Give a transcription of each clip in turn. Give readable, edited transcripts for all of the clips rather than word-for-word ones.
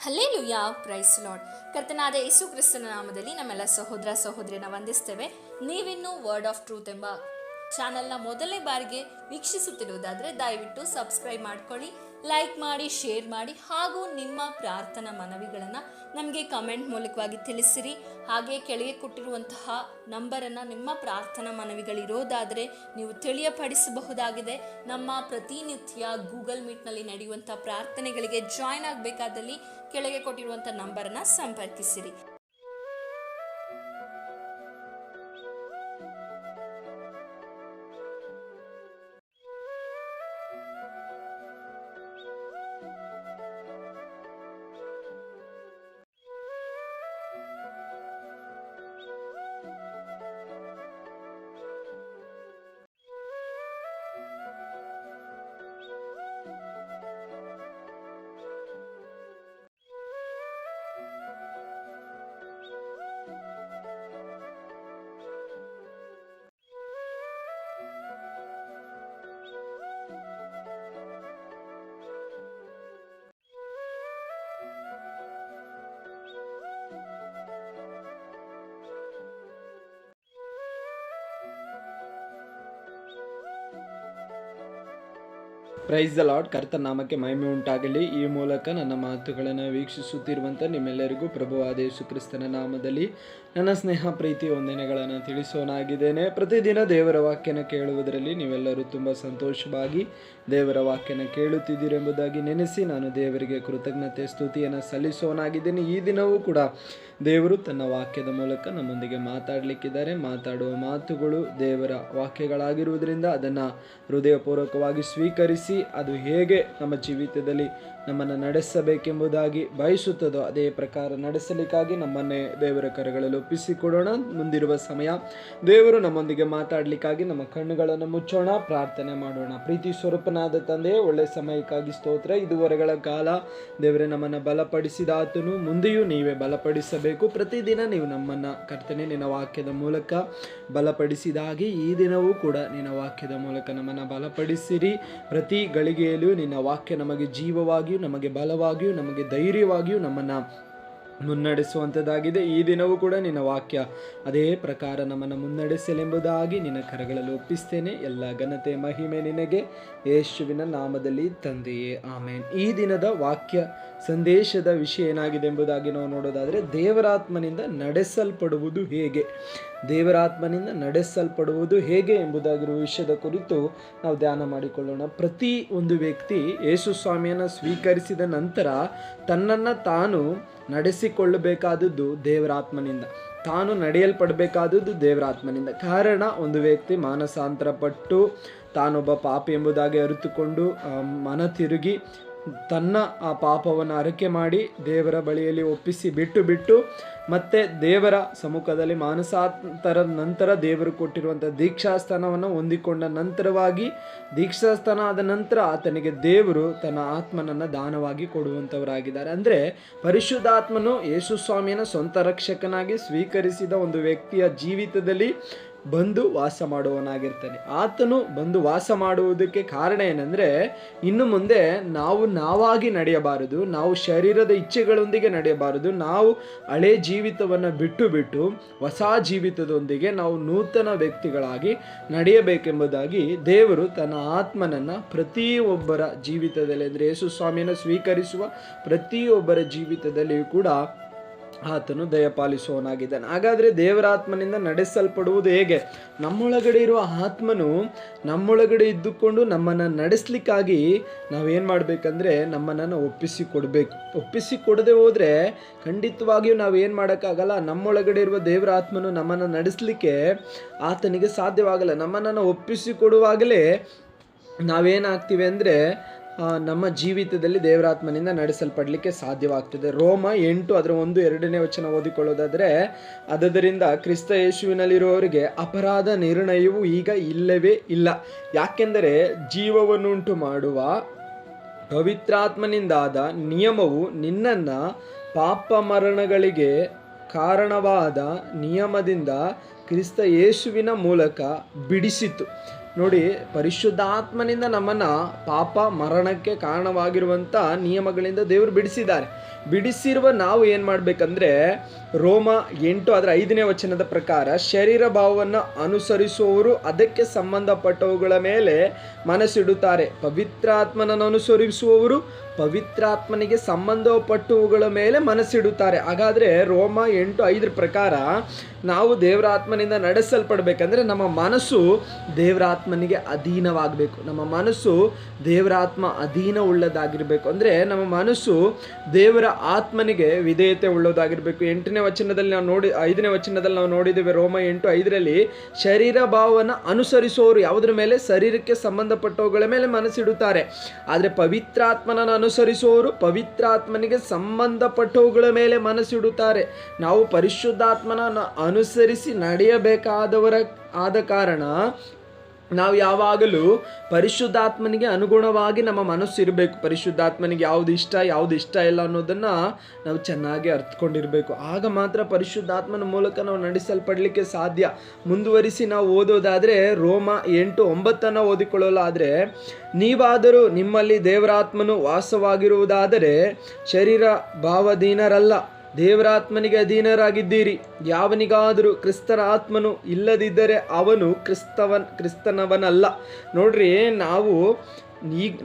Hallelujah, price lord. ಕರ್ತನಾದ ಯೇಸು ಕ್ರಿಸ್ತನ ನಾಮದಲ್ಲಿ ನಮ್ಮೆಲ್ಲ ಸಹೋದರ ಸಹೋದರಿಯನ್ನ ವಂದಿಸ್ತೇವೆ. ನೀವಿನ್ನೂ ವರ್ಡ್ ಆಫ್ ಟ್ರೂತ್ ಎಂಬ ಚಾನಲ್ನ ಮೊದಲನೇ ಬಾರಿಗೆ ವೀಕ್ಷಿಸುತ್ತಿರುವುದಾದರೆ ದಯವಿಟ್ಟು ಸಬ್ಸ್ಕ್ರೈಬ್ ಮಾಡ್ಕೊಳ್ಳಿ, ಲೈಕ್ ಮಾಡಿ, ಶೇರ್ ಮಾಡಿ, ಹಾಗೂ ನಿಮ್ಮ ಪ್ರಾರ್ಥನಾ ಮನವಿಗಳನ್ನು ನಮಗೆ ಕಮೆಂಟ್ ಮೂಲಕವಾಗಿ ತಿಳಿಸಿರಿ. ಹಾಗೆ ಕೆಳಗೆ ಕೊಟ್ಟಿರುವಂತಹ ನಂಬರನ್ನು ನಿಮ್ಮ ಪ್ರಾರ್ಥನಾ ಮನವಿಗಳಿರೋದಾದರೆ ನೀವು ತಿಳಿಯಪಡಿಸಬಹುದಾಗಿದೆ. ನಮ್ಮ ಪ್ರತಿನಿತ್ಯ ಗೂಗಲ್ ಮೀಟ್ನಲ್ಲಿ ನಡೆಯುವಂಥ ಪ್ರಾರ್ಥನೆಗಳಿಗೆ ಜಾಯ್ನ್ ಆಗಬೇಕಾದಲ್ಲಿ ಕೆಳಗೆ ಕೊಟ್ಟಿರುವಂಥ ನಂಬರನ್ನು ಸಂಪರ್ಕಿಸಿರಿ. Price the lord. ಕರ್ತನ ನಾಮಕ್ಕೆ ಮಹಿಮೆ ಉಂಟಾಗಲಿ. ಈ ಮೂಲಕ ನನ್ನ ಮಾತುಗಳನ್ನು ವೀಕ್ಷಿಸುತ್ತಿರುವಂಥ ನಿಮ್ಮೆಲ್ಲರಿಗೂ ಪ್ರಭುವಾದ ಯೇಸು ಕ್ರಿಸ್ತನ ನಾಮದಲ್ಲಿ ನನ್ನ ಸ್ನೇಹ ಪ್ರೀತಿ ವಂದನೆಗಳನ್ನು ತಿಳಿಸೋನಾಗಿದ್ದೇನೆ. ಪ್ರತಿದಿನ ದೇವರ ವಾಕ್ಯನ ಕೇಳುವುದರಲ್ಲಿ ನೀವೆಲ್ಲರೂ ತುಂಬ ಸಂತೋಷವಾಗಿ ದೇವರ ವಾಕ್ಯನ ಕೇಳುತ್ತಿದ್ದೀರೆಂಬುದಾಗಿ ನೆನೆಸಿ ನಾನು ದೇವರಿಗೆ ಕೃತಜ್ಞತೆ ಸ್ತುತಿಯನ್ನು ಸಲ್ಲಿಸೋನಾಗಿದ್ದೇನೆ. ಈ ದಿನವೂ ಕೂಡ ದೇವರು ತನ್ನ ವಾಕ್ಯದ ಮೂಲಕ ನಮ್ಮೊಂದಿಗೆ ಮಾತಾಡಲಿಕ್ಕಿದ್ದಾರೆ. ಮಾತಾಡುವ ಮಾತುಗಳು ದೇವರ ವಾಕ್ಯಗಳಾಗಿರುವುದರಿಂದ ಅದನ್ನು ಹೃದಯಪೂರ್ವಕವಾಗಿ ಸ್ವೀಕರಿಸಿ ಅದು ಹೇಗೆ ನಮ್ಮ ಜೀವಿತದಲ್ಲಿ ನಮ್ಮನ್ನು ನಡೆಸಬೇಕೆಂಬುದಾಗಿ ಬಯಸುತ್ತದೋ ಅದೇ ಪ್ರಕಾರ ನಡೆಸಲಿಕ್ಕಾಗಿ ನಮ್ಮನ್ನೇ ದೇವರ ಕರಗಳಲ್ಲಿ ಒಪ್ಪಿಸಿಕೊಡೋಣ. ಮುಂದಿರುವ ಸಮಯ ದೇವರು ನಮ್ಮೊಂದಿಗೆ ಮಾತಾಡಲಿಕ್ಕಾಗಿ ನಮ್ಮ ಕಣ್ಣುಗಳನ್ನು ಮುಚ್ಚೋಣ, ಪ್ರಾರ್ಥನೆ ಮಾಡೋಣ. ಪ್ರೀತಿ ಸ್ವರೂಪನಾದ ತಂದೆ, ಒಳ್ಳೆ ಸಮಯಕ್ಕಾಗಿ ಸ್ತೋತ್ರ. ಇದುವರೆಗಳ ಕಾಲ ದೇವರೇ ನಮ್ಮನ್ನು ಬಲಪಡಿಸಿದ ಆತನು, ಮುಂದೆಯೂ ನೀವೇ ಬಲಪಡಿಸಬೇಕು. ಪ್ರತಿದಿನ ನೀವು ನಮ್ಮನ್ನು ಕರ್ತನೆ ನಿನ್ನ ವಾಕ್ಯದ ಮೂಲಕ ಬಲಪಡಿಸಿದ ಹಾಗೆ ಈ ದಿನವೂ ಕೂಡ ನಿನ್ನ ವಾಕ್ಯದ ಮೂಲಕ ನಮ್ಮನ್ನು ಬಲಪಡಿಸಿರಿ. ಪ್ರತಿ ಗಳಿಗೆಯಲ್ಲೂ ನಿನ್ನ ವಾಕ್ಯ ನಮಗೆ ಜೀವವಾಗಿಯೂ ನಮಗೆ ಬಲವಾಗಿಯೂ ನಮಗೆ ಧೈರ್ಯವಾಗಿಯೂ ನಮ್ಮನ್ನು ಮುನ್ನಡೆಸುವಂಥದ್ದಾಗಿದೆ. ಈ ದಿನವೂ ಕೂಡ ನಿನ್ನ ವಾಕ್ಯ ಅದೇ ಪ್ರಕಾರ ನಮ್ಮನ್ನು ಮುನ್ನಡೆಸಲೆಂಬುದಾಗಿ ನಿನ್ನ ಕರಗಳಲ್ಲಿ ಒಪ್ಪಿಸ್ತೇನೆ. ಎಲ್ಲ ಘನತೆ ಮಹಿಮೆ ನಿನಗೆ, ಯೇಸುವಿನ ನಾಮದಲ್ಲಿ ತಂದೆಯೇ, ಆಮೇನ್. ಈ ದಿನದ ವಾಕ್ಯ ಸಂದೇಶದ ವಿಷಯ ಏನಾಗಿದೆ ಎಂಬುದಾಗಿ ನಾವು ನೋಡೋದಾದರೆ, ದೇವರಾತ್ಮನಿಂದ ನಡೆಸಲ್ಪಡುವುದು ಹೇಗೆ, ದೇವರಾತ್ಮನಿಂದ ನಡೆಸಲ್ಪಡುವುದು ಹೇಗೆ ಎಂಬುದಾಗಿರುವ ವಿಷಯದ ಕುರಿತು ನಾವು ಧ್ಯಾನ ಮಾಡಿಕೊಳ್ಳೋಣ. ಪ್ರತಿ ಒಂದು ವ್ಯಕ್ತಿ ಯೇಸು ಸ್ವಾಮಿಯನ್ನು ಸ್ವೀಕರಿಸಿದ ನಂತರ ತನ್ನನ್ನು ತಾನು ನಡೆಸಿಕೊಳ್ಳಬೇಕಾದದ್ದು ದೇವರಾತ್ಮನಿಂದ, ತಾನು ನಡೆಯಲ್ಪಡಬೇಕಾದದ್ದು ದೇವರಾತ್ಮನಿಂದ. ಕಾರಣ, ಒಂದು ವ್ಯಕ್ತಿ ಮಾನಸಾಂತರ ಪಟ್ಟು ತಾನೊಬ್ಬ ಪಾಪಿ ಎಂಬುದಾಗಿ ಅರಿತುಕೊಂಡು ಮನ ತಿರುಗಿ ತನ್ನ ಆ ಪಾಪವನ್ನು ಅರಕೆ ಮಾಡಿ ದೇವರ ಬಳಿಯಲ್ಲಿ ಒಪ್ಪಿಸಿ ಬಿಟ್ಟು ಮತ್ತೆ ದೇವರ ಸಮ್ಮುಖದಲ್ಲಿ ಮಾನಸಾಂತರ ನಂತರ ದೇವರು ಕೊಟ್ಟಿರುವಂಥ ದೀಕ್ಷಾಸ್ಥಾನವನ್ನು ಹೊಂದಿಕೊಂಡ ನಂತರವಾಗಿ, ದೀಕ್ಷಾಸ್ಥಾನ ಆದ ನಂತರ ಆತನಿಗೆ ದೇವರು ತನ್ನ ಆತ್ಮನನ್ನು ದಾನವಾಗಿ ಕೊಡುವಂಥವರಾಗಿದ್ದಾರೆ. ಅಂದರೆ ಪರಿಶುದ್ಧಾತ್ಮನು ಯೇಸು ಸ್ವಾಮಿಯನ್ನು ಸ್ವಂತ ರಕ್ಷಕನಾಗಿ ಸ್ವೀಕರಿಸಿದ ಒಂದು ವ್ಯಕ್ತಿಯ ಜೀವಿತದಲ್ಲಿ ಬಂದು ವಾಸ ಮಾಡುವವನಾಗಿರ್ತಾನೆ. ಆತನು ಬಂದು ವಾಸ ಮಾಡುವುದಕ್ಕೆ ಕಾರಣ ಏನಂದರೆ, ಇನ್ನು ಮುಂದೆ ನಾವಾಗಿ ನಡೆಯಬಾರದು, ನಾವು ಶರೀರದ ಇಚ್ಛೆಗಳೊಂದಿಗೆ ನಡೆಯಬಾರದು. ನಾವು ಹಳೆ ಜೀವಿತವನ್ನು ಬಿಟ್ಟು ಹೊಸ ಜೀವಿತದೊಂದಿಗೆ ನಾವು ನೂತನ ವ್ಯಕ್ತಿಗಳಾಗಿ ನಡೆಯಬೇಕೆಂಬುದಾಗಿ ದೇವರು ತನ್ನ ಆತ್ಮನನ್ನು ಪ್ರತಿಯೊಬ್ಬರ ಜೀವಿತದಲ್ಲಿ, ಅಂದರೆ ಯೇಸು ಸ್ವಾಮಿಯನ್ನು ಸ್ವೀಕರಿಸುವ ಪ್ರತಿಯೊಬ್ಬರ ಜೀವಿತದಲ್ಲಿಯೂ ಕೂಡ ಆತನು ದಯಪಾಲಿಸುವವನಾಗಿದ್ದಾನೆ. ಹಾಗಾದರೆ ದೇವರಾತ್ಮನಿಂದ ನಡೆಸಲ್ಪಡುವುದು ಹೇಗೆ? ನಮ್ಮೊಳಗಡೆ ಇರುವ ಆತ್ಮನು ನಮ್ಮೊಳಗಡೆ ಇದ್ದುಕೊಂಡು ನಮ್ಮನ್ನು ನಡೆಸಲಿಕ್ಕಾಗಿ ನಾವೇನು ಮಾಡಬೇಕಂದ್ರೆ ನಮ್ಮನ್ನು ಒಪ್ಪಿಸಿಕೊಡ್ಬೇಕು. ಒಪ್ಪಿಸಿಕೊಡದೆ ಹೋದರೆ ಖಂಡಿತವಾಗಿಯೂ ನಾವೇನು ಮಾಡೋಕ್ಕಾಗಲ್ಲ. ನಮ್ಮೊಳಗಡೆ ಇರುವ ದೇವರ ಆತ್ಮನು ನಮ್ಮನ್ನು ನಡೆಸಲಿಕ್ಕೆ ಆತನಿಗೆ ಸಾಧ್ಯವಾಗಲ್ಲ. ನಮ್ಮನ್ನು ಒಪ್ಪಿಸಿಕೊಡುವಾಗಲೇ ನಾವೇನಾಗ್ತೀವಿ ಅಂದರೆ ನಮ್ಮ ಜೀವಿತದಲ್ಲಿ ದೇವರಾತ್ಮನಿಂದ ನಡೆಸಲ್ಪಡಲಿಕ್ಕೆ ಸಾಧ್ಯವಾಗ್ತದೆ. ರೋಮ 8 ಅದರ 1-2 ಓದಿಕೊಳ್ಳೋದಾದರೆ, ಆದ್ದರಿಂದ ಕ್ರಿಸ್ತ ಯೇಸುವಿನಲ್ಲಿರುವವರಿಗೆ ಅಪರಾಧ ನಿರ್ಣಯವು ಈಗ ಇಲ್ಲವೇ ಇಲ್ಲ. ಯಾಕೆಂದರೆ ಜೀವವನ್ನುಂಟು ಮಾಡುವ ಪವಿತ್ರಾತ್ಮನಿಂದಾದ ನಿಯಮವು ನಿನ್ನನ್ನು ಪಾಪ ಮರಣಗಳಿಗೆ ಕಾರಣವಾದ ನಿಯಮದಿಂದ ಕ್ರಿಸ್ತ ಯೇಸುವಿನ ಮೂಲಕ ಬಿಡಿಸಿತು. ನೋಡಿ, ಪರಿಶುದ್ಧಾತ್ಮನಿಂದ ನಮ್ಮನ್ನು ಪಾಪ ಮರಣಕ್ಕೆ ಕಾರಣವಾಗಿರುವಂಥ ನಿಯಮಗಳಿಂದ ದೇವರು ಬಿಡಿಸಿದ್ದಾರೆ. ಬಿಡಿಸಿರುವ ನಾವು ಏನು ಮಾಡಬೇಕಂದ್ರೆ ರೋಮ 8 ಅದರ 5ನೇ ವಚನದ ಪ್ರಕಾರ ಶರೀರ ಭಾವವನ್ನು ಅನುಸರಿಸುವವರು ಅದಕ್ಕೆ ಸಂಬಂಧಪಟ್ಟವುಗಳ ಮೇಲೆ ಮನಸ್ಸಿಡುತ್ತಾರೆ. ಪವಿತ್ರಾತ್ಮನನ್ನು ಅನುಸರಿಸುವವರು ಪವಿತ್ರಾತ್ಮನಿಗೆ ಸಂಬಂಧಪಟ್ಟವುಗಳ ಮೇಲೆ ಮನಸ್ಸಿಡುತ್ತಾರೆ. ಹಾಗಾದರೆ ರೋಮ 8:5 ಪ್ರಕಾರ ನಾವು ದೇವರಾತ್ಮನಿಂದ ನಡೆಸಲ್ಪಡಬೇಕಂದ್ರೆ ನಮ್ಮ ಮನಸ್ಸು ದೇವರಾತ್ಮನಿಗೆ ಅಧೀನವಾಗಬೇಕು. ನಮ್ಮ ಮನಸ್ಸು ದೇವರಾತ್ಮ ಅಧೀನ ಉಳ್ಳದಾಗಿರಬೇಕು. ಅಂದರೆ ನಮ್ಮ ಮನಸ್ಸು ದೇವರ ಆತ್ಮನಿಗೆ ವಿಧೇಯತೆ ಉಳ್ಳದಾಗಿರಬೇಕು. 8ನೇ ವಚನದಲ್ಲಿ ನಾವು 5ನೇ ವಚನದಲ್ಲಿ ನಾವು ನೋಡಿದ್ದೇವೆ ರೋಮ 8:5 ಶರೀರ ಭಾವವನ್ನು ಅನುಸರಿಸುವವರು ಯಾವುದ್ರ ಮೇಲೆ? ಶರೀರಕ್ಕೆ ಸಂಬಂಧಪಟ್ಟವುಗಳ ಮೇಲೆ ಮನಸ್ಸಿಡುತ್ತಾರೆ. ಆದರೆ ಪವಿತ್ರಾತ್ಮನನ್ನು ಅನುಸರಿಸುವವರು ಪವಿತ್ರಾತ್ಮನಿಗೆ ಸಂಬಂಧಪಟ್ಟವುಗಳ ಮೇಲೆ ಮನಸ್ಸಿಡುತ್ತಾರೆ. ನಾವು ಪರಿಶುದ್ಧಾತ್ಮನನ್ನು ಅನುಸರಿಸಿ ನಡೆಯಬೇಕಾದವರ ಆದ ಕಾರಣ ನಾವು ಯಾವಾಗಲೂ ಪರಿಶುದ್ಧಾತ್ಮನಿಗೆ ಅನುಗುಣವಾಗಿ ನಮ್ಮ ಮನಸ್ಸು ಇರಬೇಕು. ಪರಿಶುದ್ಧಾತ್ಮನಿಗೆ ಯಾವುದು ಇಷ್ಟ ಇಲ್ಲ ಅನ್ನೋದನ್ನು ನಾವು ಚೆನ್ನಾಗಿ ಅರ್ಥಕೊಂಡಿರಬೇಕು. ಆಗ ಮಾತ್ರ ಪರಿಶುದ್ಧಾತ್ಮನ ಮೂಲಕ ನಾವು ನಡೆಸಲ್ಪಡಲಿಕ್ಕೆ ಸಾಧ್ಯ. ಮುಂದುವರಿಸಿ ನಾವು ಓದೋದಾದರೆ ರೋಮ 8:9 ಓದಿಕೊಳ್ಳಲಾದರೆ, ನೀವಾದರೂ ನಿಮ್ಮಲ್ಲಿ ದೇವರಾತ್ಮನು ವಾಸವಾಗಿರುವುದಾದರೆ ಶರೀರ ಭಾವಾಧೀನರಲ್ಲ, ದೇವರಾತ್ಮನಿಗೆ ಅಧೀನರಾಗಿದ್ದೀರಿ. ಯಾವನಿಗಾದರೂ ಕ್ರಿಸ್ತನ ಆತ್ಮನು ಇಲ್ಲದಿದ್ದರೆ ಅವನು ಕ್ರಿಸ್ತನವನಲ್ಲ. ನೋಡ್ರಿ,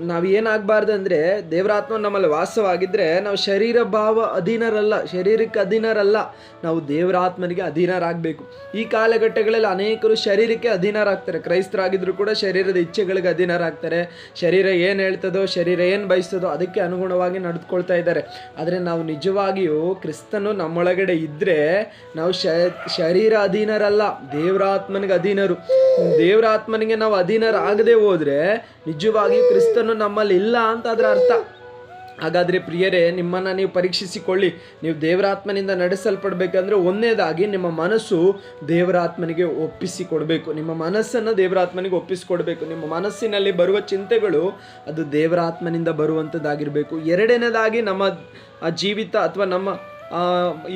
ನಾವೇನಾಗಬಾರ್ದು ಅಂದರೆ ದೇವರಾತ್ಮ ನಮ್ಮಲ್ಲಿ ವಾಸವಾಗಿದ್ದರೆ ನಾವು ಶರೀರ ಭಾವ ಅಧೀನರಲ್ಲ, ಶರೀರಕ್ಕೆ ಅಧೀನರಲ್ಲ, ನಾವು ದೇವರಾತ್ಮನಿಗೆ ಅಧೀನರಾಗಬೇಕು. ಈ ಕಾಲಘಟ್ಟಗಳಲ್ಲಿ ಅನೇಕರು ಶರೀರಕ್ಕೆ ಅಧೀನರಾಗ್ತಾರೆ. ಕ್ರೈಸ್ತರಾಗಿದ್ದರೂ ಕೂಡ ಶರೀರದ ಇಚ್ಛೆಗಳಿಗೆ ಅಧೀನರಾಗ್ತಾರೆ. ಶರೀರ ಏನು ಹೇಳ್ತದೋ, ಶರೀರ ಏನು ಬಯಸ್ತದೋ ಅದಕ್ಕೆ ಅನುಗುಣವಾಗಿ ನಡೆದುಕೊಳ್ತಾ ಇದ್ದಾರೆ. ಆದರೆ ನಾವು ನಿಜವಾಗಿಯೂ ಕ್ರಿಸ್ತನು ನಮ್ಮೊಳಗಡೆ ಇದ್ದರೆ ನಾವು ಶರೀರ ಅಧೀನರಲ್ಲ, ದೇವರಾತ್ಮನಿಗೆ ಅಧೀನರು. ದೇವರಾತ್ಮನಿಗೆ ನಾವು ಅಧೀನರಾಗದೆ ಹೋದರೆ ನಿಜವಾಗಿ ಕ್ರಿಸ್ತನು ನಮ್ಮಲ್ಲಿ ಇಲ್ಲ ಅಂತ ಅದರ ಅರ್ಥ. ಹಾಗಾದರೆ ಪ್ರಿಯರೇ, ನಿಮ್ಮನ್ನು ನೀವು ಪರೀಕ್ಷಿಸಿಕೊಳ್ಳಿ. ನೀವು ದೇವರಾತ್ಮನಿಂದ ನಡೆಸಲ್ಪಡಬೇಕಂದ್ರೆ ಒಂದನೇದಾಗಿ ನಿಮ್ಮ ಮನಸ್ಸು ದೇವರಾತ್ಮನಿಗೆ ಒಪ್ಪಿಸಿಕೊಡಬೇಕು. ನಿಮ್ಮ ಮನಸ್ಸನ್ನು ದೇವರಾತ್ಮನಿಗೆ ಒಪ್ಪಿಸಿಕೊಡಬೇಕು. ನಿಮ್ಮ ಮನಸ್ಸಿನಲ್ಲಿ ಬರುವ ಚಿಂತೆಗಳು ಅದು ದೇವರಾತ್ಮನಿಂದ ಬರುವಂಥದ್ದಾಗಿರಬೇಕು. ಎರಡನೇದಾಗಿ ನಮ್ಮ ಜೀವಿತ ಅಥವಾ ನಮ್ಮ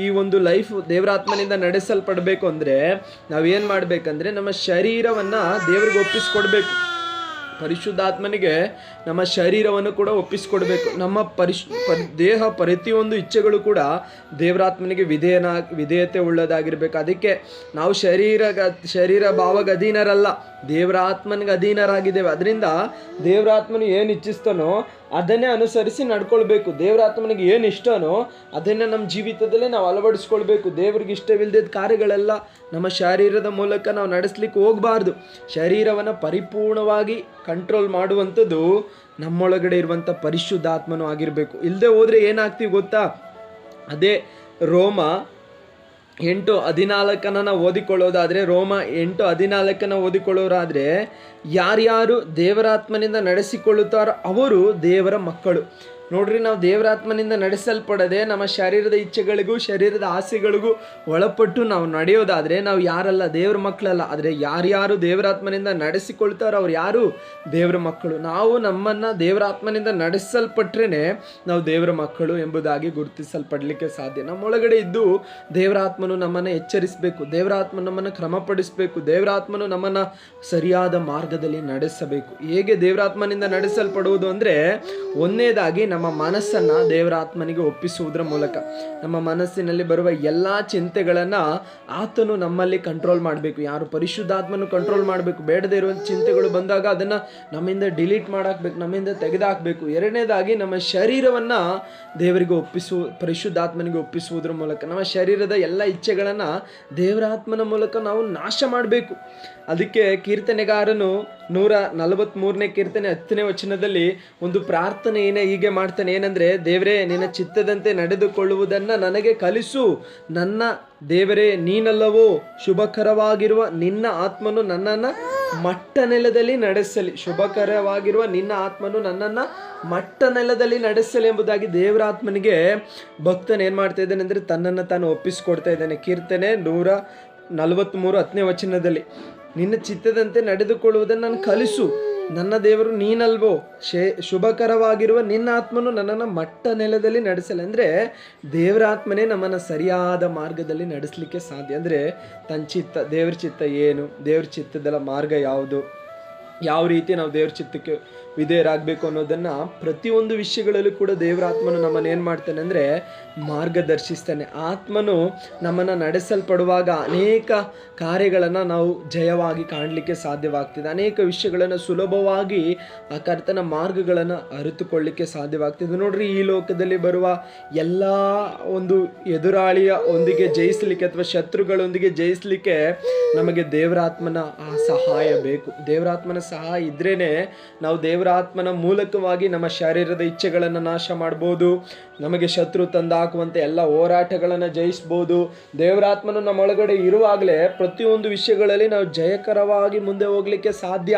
ಈ ಒಂದು ಲೈಫ್ ದೇವರಾತ್ಮನಿಂದ ನಡೆಸಲ್ಪಡಬೇಕು ಅಂದರೆ ನಾವೇನು ಮಾಡಬೇಕಂದ್ರೆ ನಮ್ಮ ಶರೀರವನ್ನು ದೇವರಿಗೆ ಒಪ್ಪಿಸಿಕೊಡ್ಬೇಕು. ಪರಿಶುದ್ಧಾತ್ಮನಿಗೆ ನಮ್ಮ ಶರೀರವನ್ನು ಕೂಡ ಒಪ್ಪಿಸಿಕೊಡ್ಬೇಕು. ನಮ್ಮ ದೇಹ ಪ್ರತಿಯೊಂದು ಇಚ್ಛೆಗಳು ಕೂಡ ದೇವರಾತ್ಮನಿಗೆ ವಿಧೇಯತೆ ಉಳ್ಳದಾಗಿರ್ಬೇಕು. ಅದಕ್ಕೆ ನಾವು ಶರೀರ ಭಾವಗೆ ಅಧೀನರಲ್ಲ, ದೇವರಾತ್ಮನಿಗೆ ಅಧೀನರಾಗಿದ್ದೇವೆ. ಅದರಿಂದ ದೇವರಾತ್ಮನು ಏನು ಇಚ್ಛಿಸ್ತಾನೋ ಅದನ್ನೇ ಅನುಸರಿಸಿ ನಡ್ಕೊಳ್ಬೇಕು. ದೇವರಾತ್ಮನಿಗೆ ಏನು ಇಷ್ಟನೋ ಅದನ್ನು ನಮ್ಮ ಜೀವಿತದಲ್ಲೇ ನಾವು ಅಳವಡಿಸ್ಕೊಳ್ಬೇಕು. ದೇವರಿಗೆ ಇಷ್ಟವಿಲ್ಲದ ಕಾರ್ಯಗಳೆಲ್ಲ ನಮ್ಮ ಶರೀರದ ಮೂಲಕ ನಾವು ನಡೆಸಲಿಕ್ಕೆ ಹೋಗಬಾರ್ದು. ಶರೀರವನ್ನು ಪರಿಪೂರ್ಣವಾಗಿ ಕಂಟ್ರೋಲ್ ಮಾಡುವಂಥದ್ದು ನಮ್ಮೊಳಗಡೆ ಇರುವಂಥ ಪರಿಶುದ್ಧಾತ್ಮನೂ ಆಗಿರಬೇಕು. ಇಲ್ಲದೆ ಹೋದರೆ ಏನಾಗ್ತೀವಿ ಗೊತ್ತಾ? ಅದೇ ರೋಮ 8:14 ಓದಿಕೊಳ್ಳೋದಾದರೆ ರೋಮ 8:14 ಓದಿಕೊಳ್ಳೋರಾದರೆ, ಯಾರ್ಯಾರು ದೇವರಾತ್ಮನಿಂದ ನಡೆಸಿಕೊಳ್ಳುತ್ತಾರೋ ಅವರು ದೇವರ ಮಕ್ಕಳು. ನೋಡ್ರಿ, ನಾವು ದೇವರಾತ್ಮನಿಂದ ನಡೆಸಲ್ಪಡದೆ ನಮ್ಮ ಶರೀರದ ಇಚ್ಛೆಗಳಿಗೂ ಶರೀರದ ಆಸೆಗಳಿಗೂ ಒಳಪಟ್ಟು ನಾವು ನಡೆಯೋದಾದರೆ ನಾವು ಯಾರಲ್ಲ? ದೇವರ ಮಕ್ಕಳಲ್ಲ. ಆದರೆ ಯಾರ್ಯಾರು ದೇವರಾತ್ಮನಿಂದ ನಡೆಸಿಕೊಳ್ತಾರೋ ಅವ್ರು ಯಾರು? ದೇವರ ಮಕ್ಕಳು. ನಾವು ನಮ್ಮನ್ನು ದೇವರಾತ್ಮನಿಂದ ನಡೆಸಲ್ಪಟ್ರೇ ನಾವು ದೇವರ ಮಕ್ಕಳು ಎಂಬುದಾಗಿ ಗುರುತಿಸಲ್ಪಡಲಿಕ್ಕೆ ಸಾಧ್ಯ. ನಮ್ಮೊಳಗಡೆ ಇದ್ದು ದೇವರಾತ್ಮನು ನಮ್ಮನ್ನು ಎಚ್ಚರಿಸಬೇಕು, ದೇವರಾತ್ಮ ನಮ್ಮನ್ನು ಕ್ರಮಪಡಿಸಬೇಕು, ದೇವರಾತ್ಮನು ನಮ್ಮನ್ನು ಸರಿಯಾದ ಮಾರ್ಗದಲ್ಲಿ ನಡೆಸಬೇಕು. ಹೇಗೆ ದೇವರಾತ್ಮನಿಂದ ನಡೆಸಲ್ಪಡುವುದು ಅಂದರೆ ಒಂದನೇದಾಗಿ ನಮ್ಮ ಮನಸ್ಸನ್ನು ದೇವರಾತ್ಮನಿಗೆ ಒಪ್ಪಿಸುವುದರ ಮೂಲಕ. ನಮ್ಮ ಮನಸ್ಸಿನಲ್ಲಿ ಬರುವ ಎಲ್ಲ ಚಿಂತೆಗಳನ್ನು ಆತನು ನಮ್ಮಲ್ಲಿ ಕಂಟ್ರೋಲ್ ಮಾಡಬೇಕು. ಯಾರು? ಪರಿಶುದ್ಧಾತ್ಮನು ಕಂಟ್ರೋಲ್ ಮಾಡಬೇಕು. ಬೇಡದೇ ಇರುವಂಥ ಚಿಂತೆಗಳು ಬಂದಾಗ ಅದನ್ನು ನಮ್ಮಿಂದ ಡಿಲೀಟ್ ಮಾಡಾಕಬೇಕು, ನಮ್ಮಿಂದ ತೆಗೆದುಹಾಕಬೇಕು. ಎರಡನೇದಾಗಿ ನಮ್ಮ ಶರೀರವನ್ನು ದೇವರಿಗೆ ಪರಿಶುದ್ಧಾತ್ಮನಿಗೆ ಒಪ್ಪಿಸುವುದರ ಮೂಲಕ ನಮ್ಮ ಶರೀರದ ಎಲ್ಲ ಇಚ್ಛೆಗಳನ್ನು ದೇವರಾತ್ಮನ ಮೂಲಕ ನಾವು ನಾಶ ಮಾಡಬೇಕು. ಅದಕ್ಕೆ ಕೀರ್ತನೆಗಾರನು 143ನೇ ಕೀರ್ತನೆ 10ನೇ ವಚನದಲ್ಲಿ ಒಂದು ಪ್ರಾರ್ಥನೆಯನ್ನೇ ಹೀಗೆ ಮಾಡ್ತಾನೆ. ಏನಂದರೆ, ದೇವರೇ, ನಿನ್ನ ಚಿತ್ತದಂತೆ ನಡೆದುಕೊಳ್ಳುವುದನ್ನು ನನಗೆ ಕಲಿಸು. ನನ್ನ ದೇವರೇ, ನೀನಲ್ಲವೋ ಶುಭಕರವಾಗಿರುವ ನಿನ್ನ ಆತ್ಮನು ನನ್ನನ್ನು ಮಟ್ಟ ನೆಲದಲ್ಲಿ ನಡೆಸಲಿ. ಶುಭಕರವಾಗಿರುವ ನಿನ್ನ ಆತ್ಮನು ನನ್ನನ್ನು ಮಟ್ಟ ನೆಲದಲ್ಲಿ ನಡೆಸಲಿ ಎಂಬುದಾಗಿ ದೇವರಾತ್ಮನಿಗೆ ಭಕ್ತನು ಏನು ಮಾಡ್ತಾ ಇದ್ದಾನೆ ಅಂದರೆ ತನ್ನನ್ನು ತಾನು ಒಪ್ಪಿಸಿಕೊಡ್ತಾ ಇದ್ದಾನೆ. ಕೀರ್ತನೆ 143 10ನೇ ವಚನದಲ್ಲಿ, ನಿನ್ನ ಚಿತ್ತದಂತೆ ನಡೆದುಕೊಳ್ಳುವುದನ್ನು ನಾನು ಕಲಿಸು. ನನ್ನ ದೇವರು ನೀನಲ್ವೋ ಶುಭಕರವಾಗಿರುವ ನಿನ್ನ ಆತ್ಮನು ನನ್ನನ್ನು ಮಟ್ಟ ನೆಲದಲ್ಲಿ ನಡೆಸಲಿ. ಅಂದರೆ ದೇವರಾತ್ಮನೇ ನಮ್ಮನ್ನು ಸರಿಯಾದ ಮಾರ್ಗದಲ್ಲಿ ನಡೆಸಲಿಕ್ಕೆ ಸಾಧ್ಯ. ಅಂದರೆ ತನ್ನ ಚಿತ್ತ, ದೇವ್ರ ಚಿತ್ತ ಏನು, ದೇವ್ರ ಚಿತ್ತದ ಮಾರ್ಗ ಯಾವುದು, ಯಾವ ರೀತಿ ನಾವು ದೇವ್ರ ಚಿತ್ತಕ್ಕೆ ವಿಧೇಯರಾಗಬೇಕು ಅನ್ನೋದನ್ನು ಪ್ರತಿಯೊಂದು ವಿಷಯಗಳಲ್ಲೂ ಕೂಡ ದೇವರ ಆತ್ಮನು ನಮ್ಮನ್ನು ಏನು ಮಾಡ್ತಾನೆ ಅಂದರೆ ಮಾರ್ಗದರ್ಶಿಸ್ತಾನೆ. ಆತ್ಮನು ನಮ್ಮನ್ನು ನಡೆಸಲ್ಪಡುವಾಗ ಅನೇಕ ಕಾರ್ಯಗಳನ್ನು ನಾವು ಜಯವಾಗಿ ಕಾಣಲಿಕ್ಕೆ ಸಾಧ್ಯವಾಗ್ತದೆ. ಅನೇಕ ವಿಷಯಗಳನ್ನು ಸುಲಭವಾಗಿ ಆ ಕರ್ತನ ಮಾರ್ಗಗಳನ್ನು ಅರಿತುಕೊಳ್ಳಿಕ್ಕೆ ಸಾಧ್ಯವಾಗ್ತದೆ. ನೋಡ್ರಿ, ಈ ಲೋಕದಲ್ಲಿ ಬರುವ ಎಲ್ಲ ಒಂದು ಎದುರಾಳಿಯ ಒಂದಿಗೆ ಜಯಿಸಲಿಕ್ಕೆ ಅಥವಾ ಶತ್ರುಗಳೊಂದಿಗೆ ಜಯಿಸಲಿಕ್ಕೆ ನಮಗೆ ದೇವರಾತ್ಮನ ಆ ಸಹಾಯ ಬೇಕು. ದೇವರಾತ್ಮನ ಸಹಾಯ ಇದ್ರೇನೆ ನಾವು ದೇವರಾತ್ಮನ ಮೂಲಕವಾಗಿ ನಮ್ಮ ಶರೀರದ ಇಚ್ಛೆಗಳನ್ನು ನಾಶ ಮಾಡ್ಬೋದು, ನಮಗೆ ಶತ್ರು ತಂದಾಕುವಂತೆ ಎಲ್ಲ ಹೋರಾಟಗಳನ್ನು ಜಯಿಸ್ಬೋದು. ದೇವರಾತ್ಮನು ನಮ್ಮೊಳಗಡೆ ಇರುವಾಗಲೇ ಪ್ರತಿಯೊಂದು ವಿಷಯಗಳಲ್ಲಿ ನಾವು ಜಯಕರವಾಗಿ ಮುಂದೆ ಹೋಗಲಿಕ್ಕೆ ಸಾಧ್ಯ.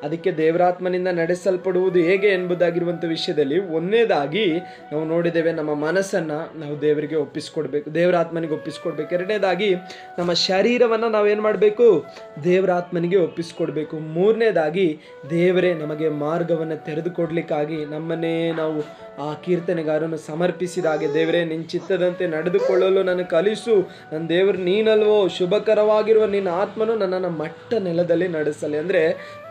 ಅದಕ್ಕೆ ದೇವರಾತ್ಮನಿಂದ ನಡೆಸಲ್ಪಡುವುದು ಹೇಗೆ ಎಂಬುದಾಗಿರುವಂಥ ವಿಷಯದಲ್ಲಿ ಒಂದನೇದಾಗಿ ನಾವು ನೋಡಿದ್ದೇವೆ, ನಮ್ಮ ಮನಸ್ಸನ್ನು ನಾವು ದೇವರಿಗೆ ಒಪ್ಪಿಸ್ಕೊಡ್ಬೇಕು, ದೇವರಾತ್ಮನಿಗೆ ಒಪ್ಪಿಸ್ಕೊಡ್ಬೇಕು. ಎರಡನೇದಾಗಿ ನಮ್ಮ ಶರೀರವನ್ನು ನಾವೇನು ಮಾಡಬೇಕು, ದೇವರಾತ್ಮನಿಗೆ ಒಪ್ಪಿಸ್ಕೊಡ್ಬೇಕು. ಮೂರನೇದಾಗಿ ದೇವರೇ ನಮಗೆ ಮಾರ್ಗವನ್ನು ತೆರೆದುಕೊಡ್ಲಿಕ್ಕಾಗಿ ನಮ್ಮನ್ನೇ ನಾವು ಆ ಕೀರ್ತನೆಗಾರನು ಸಮರ್ಪಿಸಿದ ಹಾಗೆ, ದೇವರೇ ನಿನ್ನ ಚಿತ್ತದಂತೆ ನಡೆದುಕೊಳ್ಳಲು ನನಗೆ ಕಲಿಸು, ನನ್ನ ದೇವರು ನೀನಲ್ವೋ, ಶುಭಕರವಾಗಿರುವ ನಿನ್ನ ಆತ್ಮನು ನನ್ನನ್ನು ಮಟ್ಟ ನೆಲದಲ್ಲಿ ನಡೆಸಲಿ. ಅಂದರೆ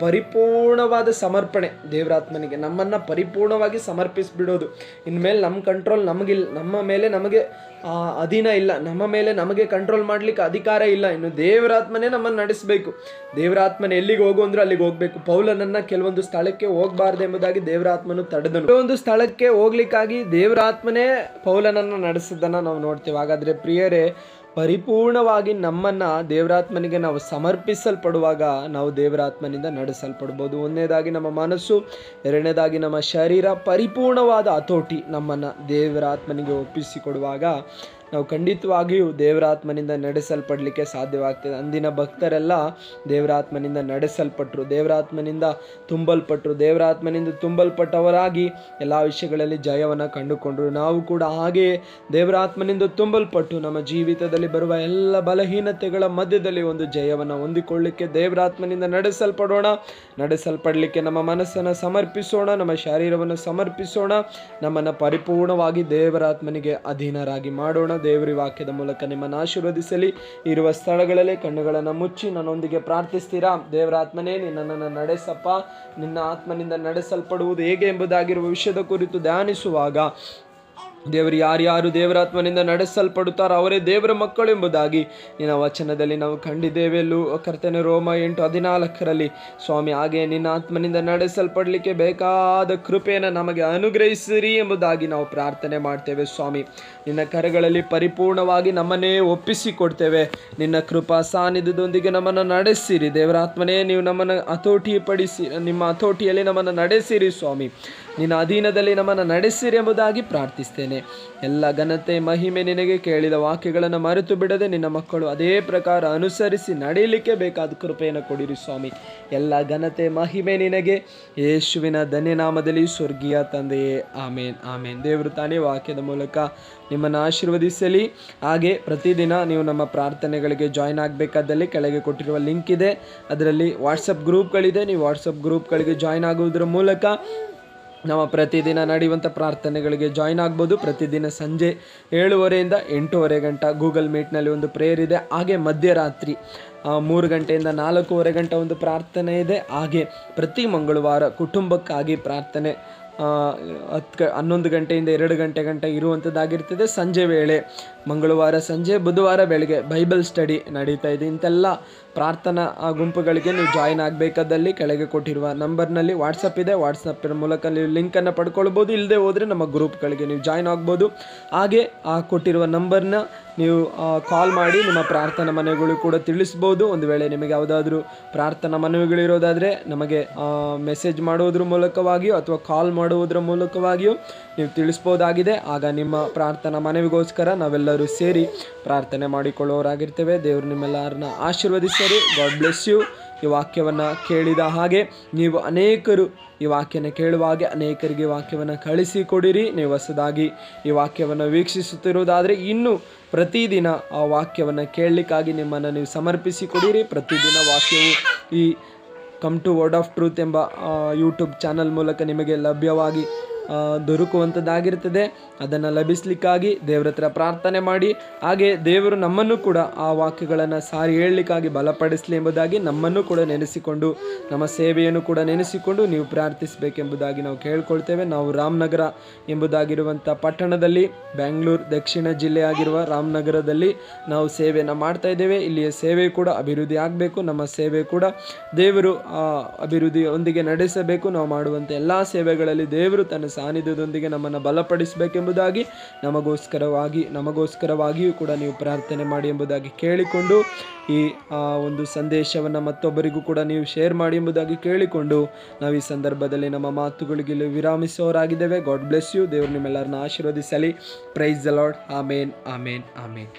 ಪರಿಪೂರ್ಣವಾದ ಸಮರ್ಪಣೆ ದೇವರಾತ್ಮನಿಗೆ, ನಮ್ಮನ್ನು ಪರಿಪೂರ್ಣವಾಗಿ ಸಮರ್ಪಿಸಿಬಿಡೋದು. ಇನ್ಮೇಲೆ ನಮ್ಮ ಕಂಟ್ರೋಲ್ ನಮಗಿಲ್ಲ, ನಮ್ಮ ಮೇಲೆ ನಮಗೆ ಅಧೀನ ಇಲ್ಲ, ನಮ್ಮ ಮೇಲೆ ನಮಗೆ ಕಂಟ್ರೋಲ್ ಮಾಡಲಿಕ್ಕೆ ಅಧಿಕಾರ ಇಲ್ಲ. ಇನ್ನು ದೇವರಾತ್ಮನೇ ನಮ್ಮನ್ನು ನಡೆಸಬೇಕು. ದೇವರಾತ್ಮನ ಎಲ್ಲಿಗೆ ಹೋಗು ಅಂದ್ರೆ ಅಲ್ಲಿಗೆ ಹೋಗಬೇಕು. ಪೌಲನನ್ನ ಕೆಲವೊಂದು ಸ್ಥಳಕ್ಕೆ ಹೋಗಬಾರ್ದೆಂಬುದಾಗಿ ದೇವರಾತ್ಮನು ತಡೆದನು. ಕೆಲವೊಂದು ಸ್ಥಳಕ್ಕೆ ಹೋಗ್ಲಿಕ್ಕಾಗಿ ದೇವರಾತ್ಮನೇ ಪೌಲನನ್ನು ನಡೆಸಿದ್ದನ್ನು ನಾವು ನೋಡ್ತೇವೆ. ಹಾಗಾದರೆ ಪ್ರಿಯರೇ, ಪರಿಪೂರ್ಣವಾಗಿ ನಮ್ಮನ್ನು ದೇವರಾತ್ಮನಿಗೆ ನಾವು ಸಮರ್ಪಿಸಲ್ಪಡುವಾಗ ನಾವು ದೇವರಾತ್ಮನಿಂದ ನಡೆಸಲ್ಪಡ್ಬೋದು. ಒಂದನೇದಾಗಿ ನಮ್ಮ ಮನಸ್ಸು, ಎರಡನೇದಾಗಿ ನಮ್ಮ ಶರೀರ, ಪರಿಪೂರ್ಣವಾದ ಹತೋಟಿ ನಮ್ಮನ್ನು ದೇವರಾತ್ಮನಿಗೆ ಒಪ್ಪಿಸಿಕೊಡುವಾಗ ನಾವು ಖಂಡಿತವಾಗಿಯೂ ದೇವರಾತ್ಮನಿಂದ ನಡೆಸಲ್ಪಡಲಿಕ್ಕೆ ಸಾಧ್ಯವಾಗ್ತದೆ. ಅಂದಿನ ಭಕ್ತರೆಲ್ಲ ದೇವರಾತ್ಮನಿಂದ ನಡೆಸಲ್ಪಟ್ಟರು, ದೇವರಾತ್ಮನಿಂದ ತುಂಬಲ್ಪಟ್ಟರು, ದೇವರಾತ್ಮನಿಂದ ತುಂಬಲ್ಪಟ್ಟವರಾಗಿ ಎಲ್ಲ ವಿಷಯಗಳಲ್ಲಿ ಜಯವನ್ನು ಕಂಡುಕೊಂಡರು. ನಾವು ಕೂಡ ಹಾಗೆಯೇ ದೇವರಾತ್ಮನಿಂದ ತುಂಬಲ್ಪಟ್ಟು ನಮ್ಮ ಜೀವಿತದಲ್ಲಿ ಬರುವ ಎಲ್ಲ ಬಲಹೀನತೆಗಳ ಮಧ್ಯದಲ್ಲಿ ಒಂದು ಜಯವನ್ನು ಹೊಂದಿಕೊಳ್ಳಲಿಕ್ಕೆ ದೇವರಾತ್ಮನಿಂದ ನಡೆಸಲ್ಪಡೋಣ. ನಡೆಸಲ್ಪಡಲಿಕ್ಕೆ ನಮ್ಮ ಮನಸ್ಸನ್ನು ಸಮರ್ಪಿಸೋಣ, ನಮ್ಮ ಶರೀರವನ್ನು ಸಮರ್ಪಿಸೋಣ, ನಮ್ಮನ್ನು ಪರಿಪೂರ್ಣವಾಗಿ ದೇವರಾತ್ಮನಿಗೆ ಅಧೀನರಾಗಿ ಮಾಡೋಣ. ದೇವರ ವಾಕ್ಯದ ಮೂಲಕ ನಿಮ್ಮನ್ನು ಆಶೀರ್ವದಿಸಲಿ. ಇರುವ ಸ್ಥಳಗಳಲ್ಲಿ ಕಣ್ಣುಗಳನ್ನು ಮುಚ್ಚಿ ನನ್ನೊಂದಿಗೆ ಪ್ರಾರ್ಥಿಸ್ತೀರಾ? ದೇವರಾತ್ಮನೇ, ನಿನ್ನನ್ನು ನಡೆಸಪ್ಪ, ನಿನ್ನ ಆತ್ಮನಿಂದ ನಡೆಸಲ್ಪಡುವುದು ಹೇಗೆ ಎಂಬುದಾಗಿರುವ ವಿಷಯದ ಕುರಿತು ಧ್ಯಾನಿಸುವಾಗ ದೇವರು ಯಾರ್ಯಾರು ದೇವರಾತ್ಮನಿಂದ ನಡೆಸಲ್ಪಡುತ್ತಾರೋ ಅವರೇ ದೇವರ ಮಕ್ಕಳು ಎಂಬುದಾಗಿ ನಿನ್ನ ವಚನದಲ್ಲಿ ನಾವು ಕಂಡಿದ್ದೇವೆ. ಕರ್ತನೆ ರೋಮ 8:14 ಸ್ವಾಮಿ, ಹಾಗೆ ನಿನ್ನ ಆತ್ಮನಿಂದ ನಡೆಸಲ್ಪಡಲಿಕ್ಕೆ ಬೇಕಾದ ಕೃಪೆಯನ್ನು ನಮಗೆ ಅನುಗ್ರಹಿಸಿರಿ ಎಂಬುದಾಗಿ ನಾವು ಪ್ರಾರ್ಥನೆ ಮಾಡ್ತೇವೆ. ಸ್ವಾಮಿ, ನಿನ್ನ ಕರೆಗಳಲ್ಲಿ ಪರಿಪೂರ್ಣವಾಗಿ ನಮ್ಮನ್ನೇ ಒಪ್ಪಿಸಿಕೊಡ್ತೇವೆ. ನಿನ್ನ ಕೃಪಾ ಸಾನ್ನಿಧ್ಯದೊಂದಿಗೆ ನಮ್ಮನ್ನು ನಡೆಸಿರಿ. ದೇವರಾತ್ಮನೇ, ನೀವು ನಮ್ಮನ್ನು ಹತೋಟಿಪಡಿಸಿ, ನಿಮ್ಮ ಹತೋಟಿಯಲ್ಲಿ ನಮ್ಮನ್ನು ನಡೆಸಿರಿ. ಸ್ವಾಮಿ, ನಿನ್ನ ಅಧೀನದಲ್ಲಿ ನಮ್ಮನ್ನು ನಡೆಸಿರಿ ಎಂಬುದಾಗಿ ಪ್ರಾರ್ಥಿಸ್ತೇನೆ. ಎಲ್ಲ ಘನತೆ ಮಹಿಮೆ ನಿನಗೆ. ಕೇಳಿದ ವಾಕ್ಯಗಳನ್ನು ಮರೆತು ಬಿಡದೆ ನಿನ್ನ ಮಕ್ಕಳು ಅದೇ ಪ್ರಕಾರ ಅನುಸರಿಸಿ ನಡೆಯಲಿಕ್ಕೆ ಬೇಕಾದ ಕೃಪೆಯನ್ನು ಕೊಡಿರಿ. ಸ್ವಾಮಿ, ಎಲ್ಲ ಘನತೆ ಮಹಿಮೆ ನಿನಗೆ, ಯೇಸುವಿನ ಧನ್ಯನಾಮದಲ್ಲಿ ಸ್ವರ್ಗೀಯ ತಂದೆಯೇ, ಆಮೇನ್ ಆಮೇನ್. ದೇವರು ತಾನೇ ವಾಕ್ಯದ ಮೂಲಕ ನಿಮ್ಮನ್ನು ಆಶೀರ್ವದಿಸಲಿ. ಹಾಗೆ ಪ್ರತಿದಿನ ನೀವು ನಮ್ಮ ಪ್ರಾರ್ಥನೆಗಳಿಗೆ ಜಾಯ್ನ್ ಆಗಬೇಕಾದಲ್ಲಿ ಕೆಳಗೆ ಕೊಟ್ಟಿರುವ ಲಿಂಕ್ ಇದೆ, ಅದರಲ್ಲಿ ವಾಟ್ಸಪ್ ಗ್ರೂಪ್ಗಳಿದೆ. ನೀವು ವಾಟ್ಸಪ್ ಗ್ರೂಪ್ಗಳಿಗೆ ಜಾಯ್ನ್ ಆಗುವುದರ ಮೂಲಕ ನಾವು ಪ್ರತಿದಿನ ನಡೆಯುವಂಥ ಪ್ರಾರ್ಥನೆಗಳಿಗೆ ಜಾಯ್ನ್ ಆಗ್ಬೋದು. ಪ್ರತಿದಿನ ಸಂಜೆ 7:30 to 8:30 ಗಂಟೆ ಗೂಗಲ್ ಮೀಟ್ನಲ್ಲಿ ಒಂದು ಪ್ರೇಯರ್ ಇದೆ. ಹಾಗೆ ಮಧ್ಯರಾತ್ರಿ 3 ಗಂಟೆಯಿಂದ 4:15 ಗಂಟೆ ಒಂದು ಪ್ರಾರ್ಥನೆ ಇದೆ. ಹಾಗೆ ಪ್ರತಿ ಮಂಗಳವಾರ ಕುಟುಂಬಕ್ಕಾಗಿ ಪ್ರಾರ್ಥನೆ 11 ಗಂಟೆಯಿಂದ 2 ಗಂಟೆ ಇರುವಂಥದ್ದಾಗಿರ್ತದೆ. ಸಂಜೆ ವೇಳೆ ಮಂಗಳವಾರ ಸಂಜೆ, ಬುಧವಾರ ಬೆಳಗ್ಗೆ ಬೈಬಲ್ ಸ್ಟಡಿ ನಡೀತಾ ಇದೆ. ಇಂತೆಲ್ಲ ಪ್ರಾರ್ಥನಾ ಗುಂಪುಗಳಿಗೆ ನೀವು ಜಾಯ್ನ್ ಆಗಬೇಕಾದಲ್ಲಿ ಕೆಳಗೆ ಕೊಟ್ಟಿರುವ ನಂಬರ್ನಲ್ಲಿ ವಾಟ್ಸಪ್ ಇದೆ. ವಾಟ್ಸಪ್ಪಿನ ಮೂಲಕ ನೀವು ಲಿಂಕನ್ನು ಪಡ್ಕೊಳ್ಬೋದು. ಇಲ್ಲದೆ ಹೋದರೆ ನಮ್ಮ ಗ್ರೂಪ್ಗಳಿಗೆ ನೀವು ಜಾಯ್ನ್ ಆಗ್ಬೋದು. ಹಾಗೆ ಆ ಕೊಟ್ಟಿರುವ ನಂಬರ್ನ ನೀವು ಕಾಲ್ ಮಾಡಿ ನಿಮ್ಮ ಪ್ರಾರ್ಥನಾ ಮನವಿಗಳು ಕೂಡ ತಿಳಿಸ್ಬೋದು. ಒಂದು ವೇಳೆ ನಿಮಗೆ ಯಾವುದಾದ್ರೂ ಪ್ರಾರ್ಥನಾ ಮನವಿಗಳಿರೋದಾದರೆ ನಮಗೆ ಮೆಸೇಜ್ ಮಾಡೋದ್ರ ಮೂಲಕವಾಗಿಯೋ ಅಥವಾ ಕಾಲ್ ಮಾಡುವುದರ ಮೂಲಕವಾಗಿಯೋ ನೀವು ತಿಳಿಸ್ಬೋದಾಗಿದೆ. ಆಗ ನಿಮ್ಮ ಪ್ರಾರ್ಥನಾ ಮನವಿಗೋಸ್ಕರ ನಾವೆಲ್ಲರೂ ಸೇರಿ ಪ್ರಾರ್ಥನೆ ಮಾಡಿಕೊಳ್ಳೋರಾಗಿರ್ತೇವೆ. ದೇವರು ನಿಮ್ಮೆಲ್ಲರನ್ನ ಆಶೀರ್ವದಿಸಲಿ. God bless you. ಈ ವಾಕ್ಯವನ್ನು ಕೇಳಿದ ಹಾಗೆ ನೀವು ಅನೇಕರು ಈ ವಾಕ್ಯನ ಕೇಳುವ ಹಾಗೆ ಅನೇಕರಿಗೆ ವಾಕ್ಯವನ್ನು ಕಳಿಸಿಕೊಡಿರಿ. ನೀವು ಹೊಸದಾಗಿ ಈ ವಾಕ್ಯವನ್ನು ವೀಕ್ಷಿಸುತ್ತಿರುವುದಾದರೆ ಇನ್ನೂ ಪ್ರತಿದಿನ ಆ ವಾಕ್ಯವನ್ನು ಕೇಳಲಿಕ್ಕಾಗಿ ನಿಮ್ಮನ್ನು ನೀವು ಸಮರ್ಪಿಸಿಕೊಡಿರಿ. ಪ್ರತಿದಿನ ವಾಕ್ಯವು ಈ come to word of truth ಎಂಬ ಯೂಟ್ಯೂಬ್ ಚಾನಲ್ ಮೂಲಕ ನಿಮಗೆ ಲಭ್ಯವಾಗಿ ದೊರಕುವಂಥದ್ದಾಗಿರ್ತದೆ. ಅದನ್ನು ಲಭಿಸಲಿಕ್ಕಾಗಿ ದೇವರ ಹತ್ರ ಪ್ರಾರ್ಥನೆ ಮಾಡಿ, ಹಾಗೆ ದೇವರು ನಮ್ಮನ್ನು ಕೂಡ ಆ ವಾಕ್ಯಗಳನ್ನು ಸಾರಿ ಹೇಳಲಿಕ್ಕಾಗಿ ಬಲಪಡಿಸಲಿ ಎಂಬುದಾಗಿ ನಮ್ಮನ್ನು ಕೂಡ ನೆನೆಸಿಕೊಂಡು, ನಮ್ಮ ಸೇವೆಯನ್ನು ಕೂಡ ನೆನೆಸಿಕೊಂಡು ನೀವು ಪ್ರಾರ್ಥಿಸಬೇಕೆಂಬುದಾಗಿ ನಾವು ಕೇಳ್ಕೊಳ್ತೇವೆ. ನಾವು ರಾಮನಗರ ಎಂಬುದಾಗಿರುವಂಥ ಪಟ್ಟಣದಲ್ಲಿ, ಬೆಂಗಳೂರು ದಕ್ಷಿಣ ಜಿಲ್ಲೆಯಾಗಿರುವ ರಾಮನಗರದಲ್ಲಿ ನಾವು ಸೇವೆಯನ್ನು ಮಾಡ್ತಾ ಇದ್ದೇವೆ. ಇಲ್ಲಿಯ ಸೇವೆ ಕೂಡ ಅಭಿವೃದ್ಧಿ ಆಗಬೇಕು. ನಮ್ಮ ಸೇವೆ ಕೂಡ ದೇವರು ಅಭಿವೃದ್ಧಿಯೊಂದಿಗೆ ನಡೆಸಬೇಕು. ನಾವು ಮಾಡುವಂಥ ಎಲ್ಲ ಸೇವೆಗಳಲ್ಲಿ ದೇವರು ತನ್ನ ಸಾನ್ನಿಧ್ಯದೊಂದಿಗೆ ನಮ್ಮನ್ನು ಬಲಪಡಿಸಬೇಕೆಂಬುದಾಗಿ ನಮಗೋಸ್ಕರವಾಗಿಯೂ ಕೂಡ ನೀವು ಪ್ರಾರ್ಥನೆ ಮಾಡಿ ಎಂಬುದಾಗಿ ಕೇಳಿಕೊಂಡು, ಈ ಒಂದು ಸಂದೇಶವನ್ನು ಮತ್ತೊಬ್ಬರಿಗೂ ಕೂಡ ನೀವು ಶೇರ್ ಮಾಡಿ ಎಂಬುದಾಗಿ ಕೇಳಿಕೊಂಡು, ನಾವು ಈ ಸಂದರ್ಭದಲ್ಲಿ ನಮ್ಮ ಮಾತುಗಳಿಗೆ ವಿರಾಮಿಸುವವರಾಗಿದ್ದೇವೆ. God bless you. ದೇವರು ನಿಮ್ಮೆಲ್ಲರನ್ನ ಆಶೀರ್ವದಿಸಲಿ. Praise the Lord. Amen, amen, amen.